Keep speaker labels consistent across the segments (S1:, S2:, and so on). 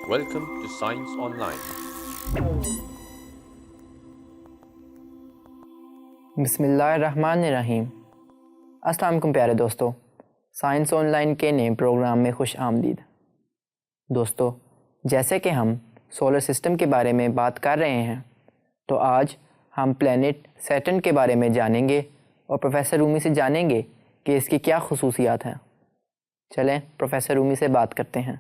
S1: Welcome to Science Online.
S2: बिस्मिल्लाहिर्रहमानिर्रहीम। अस्सलाम वालेकुम प्यारे दोस्तों, साइंस ऑनलाइन के नए प्रोग्राम में खुश आमदीद। दोस्तों, जैसे कि हम सोलर सिस्टम के बारे में बात कर रहे हैं, तो आज हम प्लैनेट सैटर्न के बारे में जानेंगे और प्रोफेसर रूमी से जानेंगे कि इसकी क्या खुसूसियात हैं। चलें प्रोफेसर रूमी से बात करते हैं।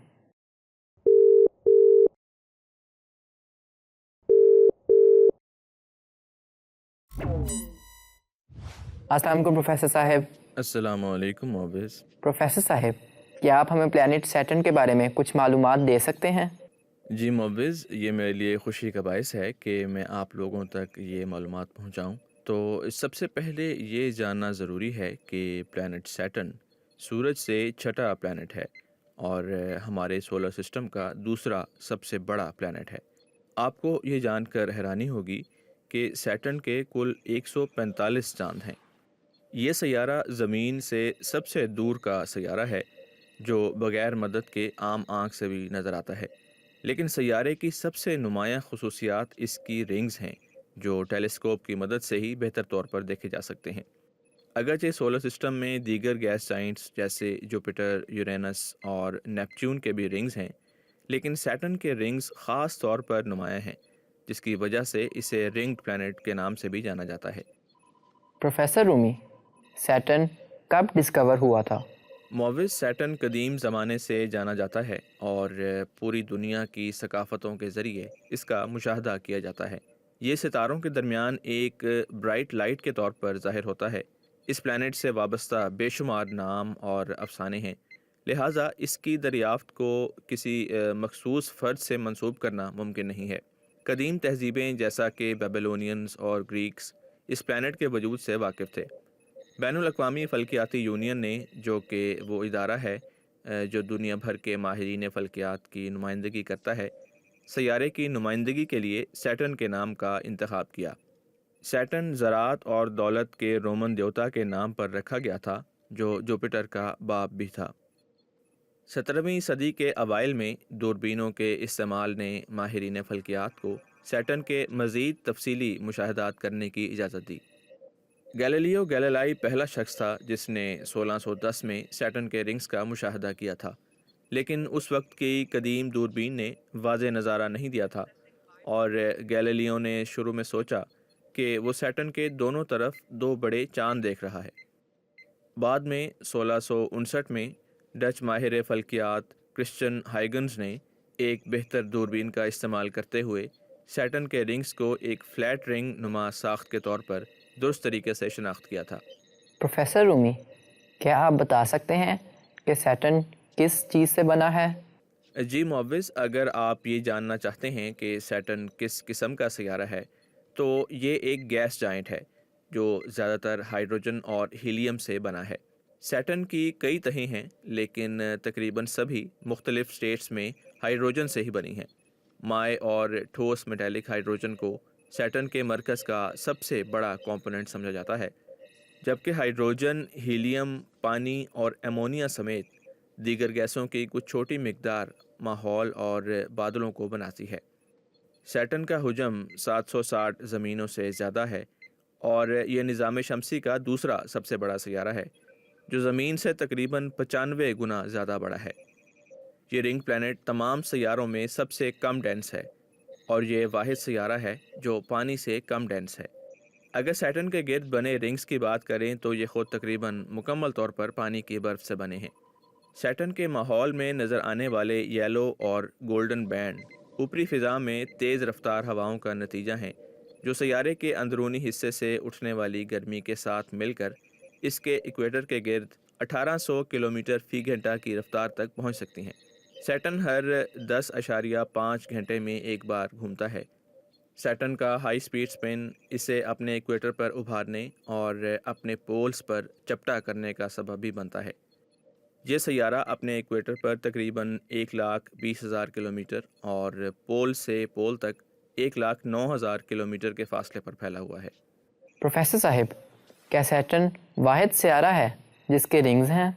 S2: अस्सलाम वालेकुम प्रोफेसर साहब।
S3: अस्सलामु अलैकुम मोविज़।
S2: प्रोफेसर साहब, क्या आप हमें प्लैनेट सैटर्न के बारे में कुछ मालूमात दे सकते हैं?
S3: जी मोविज़, ये मेरे लिए खुशी का बायस है कि मैं आप लोगों तक ये मालूमात पहुंचाऊं। तो सबसे पहले ये जानना ज़रूरी है कि प्लैनेट सैटर्न सूरज से छठा प्लैनेट है और हमारे सोलर सिस्टम का दूसरा सबसे बड़ा प्लैनेट है। आपको ये जानकर हैरानी होगी कि सैटर्न के कुल 145 चांद हैं। ये सैयारा ज़मीन से सबसे दूर का सैयारा है जो बग़ैर मदद के आम आँख से भी नज़र आता है। लेकिन सैयारे की सबसे नुमायाँ खुसूसियात इसकी रिंग्स हैं जो टेलीस्कोप की मदद से ही बेहतर तौर पर देखे जा सकते हैं। अगरचे सोलर सिस्टम में दीगर गैस जाइंट्स जैसे जुपिटर, यूरेनस और नेपच्यून के भी रिंग्स हैं, लेकिन सैटर्न के रिंग्स ख़ास तौर पर नुमायाँ हैं, जिसकी वजह से इसे रिंग्ड प्लैनेट के नाम से भी जाना जाता है।
S2: प्रोफेसर रूमी, सैटर्न कब डिस्कवर हुआ था?
S3: मोविज़, सैटर्न कदीम ज़माने से जाना जाता है और पूरी दुनिया की सकाफ़तों के ज़रिए इसका मुशाहदा किया जाता है। ये सितारों के दरमियान एक ब्राइट लाइट के तौर पर ज़ाहिर होता है। इस प्लैनेट से वाबस्ता बेशुमार नाम और अफसाने हैं, लिहाजा इसकी दरियाफ्त को किसी मखसूस फ़र्द से मंसूब करना मुमकिन नहीं है। कदीम तहज़ीबें जैसा कि बेबीलोनियंस और ग्रीक्स इस प्लैनेट के वजूद से वाकिफ़ थे। बैनुल अक़वामी फ़ल्कियाती यूनियन ने, जो कि वो इदारा है जो दुनिया भर के माहिरीन फ़ल्कियात की नुमाइंदगी करता है, सैयारे की नुमाइंदगी के लिए सैटर्न के नाम का इंतखाब किया। सैटर्न ज़राअत और दौलत के रोमन देवता के नाम पर रखा गया था, जो जुपिटर का बाप भी था। 17वीं सदी के अवाइल में दूरबीनों के इस्तेमाल ने माहिरीन फ़ल्कियात को सैटर्न के मज़ीद तफसीली मुशाहदात करने की इजाज़त दी। गैलीलियो गैलीलाई पहला शख्स था जिसने 1610 में सैटर्न के रिंग्स का मुशाहदा किया था, लेकिन उस वक्त की कदीम दूरबीन ने वाज़े नज़ारा नहीं दिया था और गैलीलियो ने शुरू में सोचा कि वो सैटर्न के दोनों तरफ दो बड़े चांद देख रहा है। बाद में 1659 में डच माहिर फ़ल्कियात क्रिश्चियन हाइगन्स ने एक बेहतर दूरबीन का इस्तेमाल करते हुए सैटर्न के रिंग्स को एक फ़्लैट रिंग नुमा साख्त के तौर पर दुरुस्त तरीके से शनाख्त किया था।
S2: प्रोफेसर रूमी, क्या आप बता सकते हैं कि सैटर्न किस चीज़ से बना है?
S3: जी मोविज़, अगर आप ये जानना चाहते हैं कि सैटर्न किस किस्म का सैयारा है, तो ये एक गैस जाइंट है जो ज़्यादातर हाइड्रोजन और हीलियम से बना है। सैटर्न की कई तहें हैं, लेकिन तकरीबन सभी मुख्तलिफ स्टेट्स में हाइड्रोजन से ही बनी हैं। माए और ठोस मेटालिक हाइड्रोजन को सैटर्न के मरकज़ का सबसे बड़ा कंपोनेंट समझा जाता है, जबकि हाइड्रोजन, हीलियम, पानी और एमोनिया समेत दीगर गैसों की कुछ छोटी मिकदार माहौल और बादलों को बनाती है। सैटर्न का हुजम 760 ज़मीनों से ज़्यादा है और यह निज़ाम शमसी का दूसरा सबसे बड़ा सैयारा है, जो ज़मीन से तकरीबन 95 गुना ज़्यादा बड़ा है। ये रिंग प्लैनेट तमाम सैयारों में सबसे कम डेंस है और ये वाहिद सैयारा है जो पानी से कम डेंस है। अगर सैटर्न के गिर्द बने रिंग्स की बात करें तो ये ख़ुद तकरीबन मुकम्मल तौर पर पानी की बर्फ़ से बने हैं। सैटर्न के माहौल में नज़र आने वाले येलो और गोल्डन बैंड ऊपरी फ़िज़ा में तेज़ रफ्तार हवाओं का नतीजा हैं, जो सैयारे के अंदरूनी हिस्से से उठने वाली गर्मी के साथ मिलकर इसके इक्वेटर के गिर्द 1800 किलोमीटर फ़ी घंटा की रफ्तार तक पहुंच सकती हैं। सैटर्न हर 10.5 घंटे में एक बार घूमता है। सैटर्न का हाई स्पीड स्पिन इसे अपने इक्वेटर पर उभारने और अपने पोल्स पर चपटा करने का सबब भी बनता है। ये सैयारा अपने इक्वेटर पर तकरीबन 1,20,000 किलोमीटर और पोल से पोल तक 1,09,000 किलोमीटर के फासले पर फैला हुआ है।
S2: प्रोफेसर साहब, کیا سیٹرن واحد سیارہ ہے جس کے رنگز ہیں؟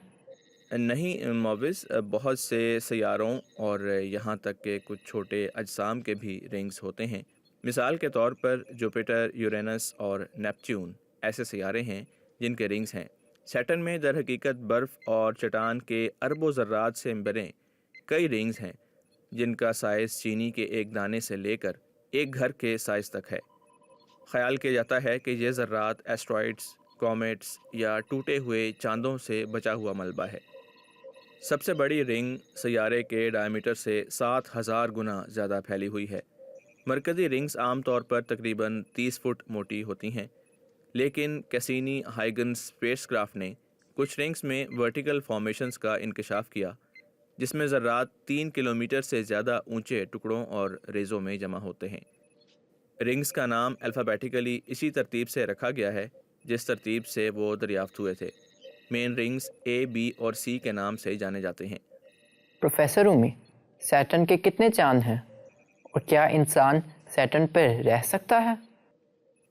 S3: نہیں مووز، بہت سے سیاروں اور یہاں تک کہ کچھ چھوٹے اجسام کے بھی رنگز ہوتے ہیں۔ مثال کے طور پر جوپیٹر، یورینس اور نیپچون ایسے سیارے ہیں جن کے رنگز ہیں۔ سیٹرن میں در حقیقت برف اور چٹان کے اربوں ذرات سے بنے کئی رنگز ہیں جن کا سائز چینی کے ایک دانے سے لے کر ایک گھر کے سائز تک ہے۔ خیال کیا جاتا ہے کہ یہ ذرات ایسٹرائڈز، کومیٹس یا ٹوٹے ہوئے چاندوں سے بچا ہوا ملبہ ہے۔ سب سے بڑی رنگ سیارے کے ڈائمیٹر سے 7000 گنا زیادہ پھیلی ہوئی ہے۔ مرکزی رنگز عام طور پر تقریباً 30 فٹ موٹی ہوتی ہیں، لیکن کیسینی ہائیگنس اسپیس کرافٹ نے کچھ رنگز میں ورٹیکل فارمیشنز کا انکشاف کیا جس میں ذرات 3 کلومیٹر سے زیادہ اونچے ٹکڑوں اور ریزوں میں جمع ہوتے ہیں۔ رنگز کا نام الفابیٹیکلی اسی ترتیب سے رکھا گیا ہے جس ترتیب سے وہ دریافت ہوئے تھے۔ مین رنگز اے، بی اور سی کے نام سے جانے جاتے ہیں۔
S2: پروفیسر رومی، سیٹرن کے کتنے چاند ہیں اور کیا انسان سیٹرن پر رہ سکتا ہے؟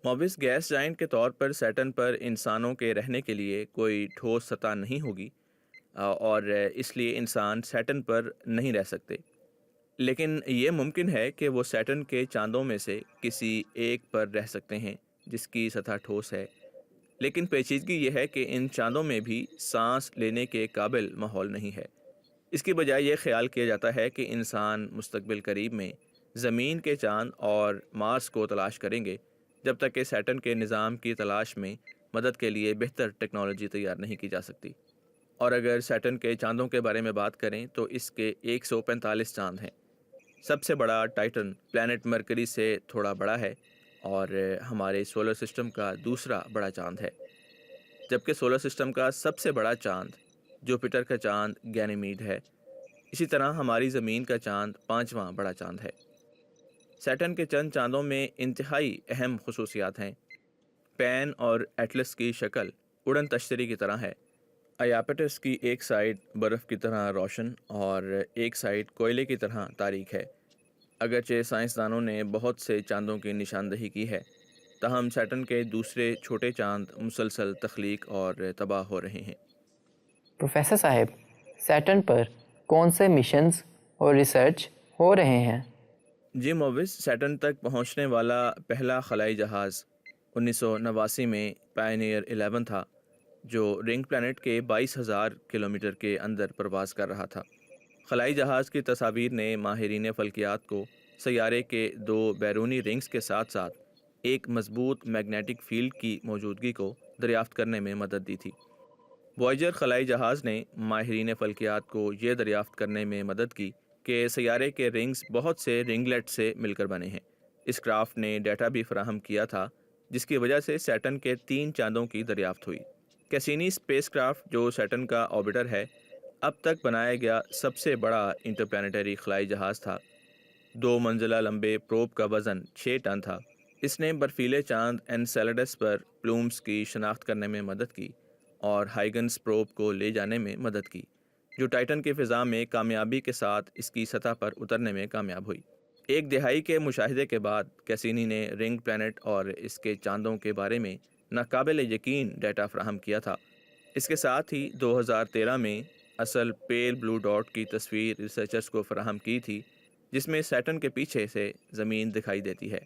S3: موبس گیس جائنٹ کے طور پر سیٹرن پر انسانوں کے رہنے کے لیے کوئی ٹھوس سطح نہیں ہوگی اور اس لیے انسان سیٹرن پر نہیں رہ سکتے، لیکن یہ ممکن ہے کہ وہ سیٹرن کے چاندوں میں سے کسی ایک پر رہ سکتے ہیں جس کی سطح ٹھوس ہے، لیکن پیچیدگی یہ ہے کہ ان چاندوں میں بھی سانس لینے کے قابل ماحول نہیں ہے۔ اس کی بجائے یہ خیال کیا جاتا ہے کہ انسان مستقبل قریب میں زمین کے چاند اور مارس کو تلاش کریں گے جب تک کہ سیٹرن کے نظام کی تلاش میں مدد کے لیے بہتر ٹیکنالوجی تیار نہیں کی جا سکتی۔ اور اگر سیٹرن کے چاندوں کے بارے میں بات کریں تو اس کے 145 چاند ہیں۔ سب سے بڑا ٹائٹن پلانٹ مرکری سے تھوڑا بڑا ہے اور ہمارے سولر سسٹم کا دوسرا بڑا چاند ہے، جبکہ سولر سسٹم کا سب سے بڑا چاند جوپیٹر کا چاند گینیمیڈ ہے۔ اسی طرح ہماری زمین کا چاند 5واں بڑا چاند ہے۔ سیٹرن کے چند چاندوں میں انتہائی اہم خصوصیات ہیں۔ پین اور ایٹلس کی شکل اڑن تشتری کی طرح ہے۔ ایاپیٹس کی ایک سائڈ برف کی طرح روشن اور ایک سائڈ کوئلے کی طرح تاریک ہے۔ اگرچہ سائنسدانوں نے بہت سے چاندوں کی نشاندہی کی ہے، تاہم سیٹرن کے دوسرے چھوٹے چاند مسلسل تخلیق اور تباہ ہو رہے ہیں۔
S2: پروفیسر صاحب، سیٹرن پر کون سے مشنز اور ریسرچ ہو رہے ہیں؟
S3: جی مووس، سیٹرن تک پہنچنے والا پہلا خلائی جہاز 1989 میں پائنیئر 11 تھا جو رنگ پلانٹ کے 22,000 کلومیٹر کے اندر پرواز کر رہا تھا۔ خلائی جہاز کی تصاویر نے ماہرین فلکیات کو سیارے کے 2 بیرونی رنگز کے ساتھ ساتھ ایک مضبوط میگنیٹک فیلڈ کی موجودگی کو دریافت کرنے میں مدد دی تھی۔ وائجر خلائی جہاز نے ماہرین فلکیات کو یہ دریافت کرنے میں مدد کی کہ سیارے کے رنگز بہت سے رنگلیٹ سے مل کر بنے ہیں۔ اس کرافٹ نے ڈیٹا بھی فراہم کیا تھا جس کی وجہ سے سیٹرن کے 3 چاندوں کی دریافت ہوئی۔ کیسینی اسپیس کرافٹ جو سیٹرن کا آربیٹر ہے، اب تک بنایا گیا سب سے بڑا انٹرپلانیٹری خلائی جہاز تھا۔ 2 منزلہ لمبے پروب کا وزن 6 ٹن تھا۔ اس نے برفیلے چاند انسیلاڈس پر پلومز کی شناخت کرنے میں مدد کی اور ہائیگنس پروب کو لے جانے میں مدد کی جو ٹائٹن کی فضا میں کامیابی کے ساتھ اس کی سطح پر اترنے میں کامیاب ہوئی۔ 1 دہائی کے مشاہدے کے بعد کیسینی نے رنگ پلانٹ اور اس کے چاندوں کے بارے میں ناقابل یقین ڈیٹا فراہم کیا تھا۔ اس کے ساتھ ہی 2013 میں اصل پیل بلو ڈاٹ کی تصویر ریسرچرز کو فراہم کی تھی جس میں سیٹرن کے پیچھے سے زمین دکھائی دیتی ہے۔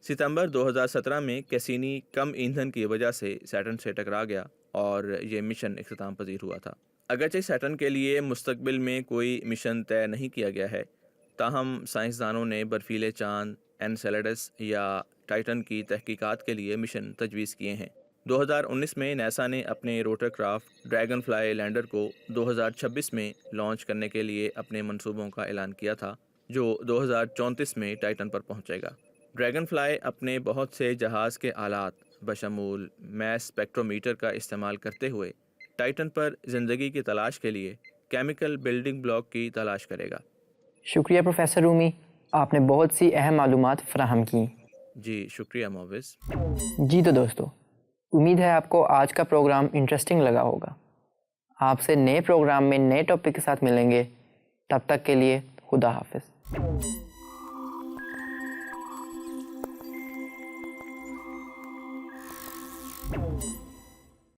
S3: ستمبر 2017 میں کیسینی کم ایندھن کی وجہ سے سیٹرن سے ٹکرا گیا اور یہ مشن اختتام پذیر ہوا تھا۔ اگرچہ سیٹرن کے لیے مستقبل میں کوئی مشن طے نہیں کیا گیا ہے، تاہم سائنسدانوں نے برفیلے چاند انسیلاڈس یا ٹائٹن کی تحقیقات کے لیے مشن تجویز کیے ہیں۔ 2019 میں ناسا نے اپنے router craft dragon fly lander کو 2026 میں لانچ کرنے کے لیے اپنے منصوبوں کا اعلان کیا تھا جو 2034 میں ٹائٹن پر پہنچے گا۔ ڈریگن فلائی اپنے بہت سے جہاز کے آلات بشمول میس اسپیکٹرومیٹر کا استعمال کرتے ہوئے ٹائٹن پر زندگی کی تلاش کے لیے کیمیکل بلڈنگ بلاک کی تلاش کرے گا۔
S2: شکریہ پروفیسر رومی، آپ نے بہت سی اہم معلومات فراہم کی۔
S3: جی شکریہ مووز۔
S2: جی تو دوستو، امید ہے آپ کو آج کا پروگرام انٹرسٹنگ لگا ہوگا۔ آپ سے نئے پروگرام میں نئے ٹاپک کے ساتھ ملیں گے، تب تک کے لیے خدا حافظ۔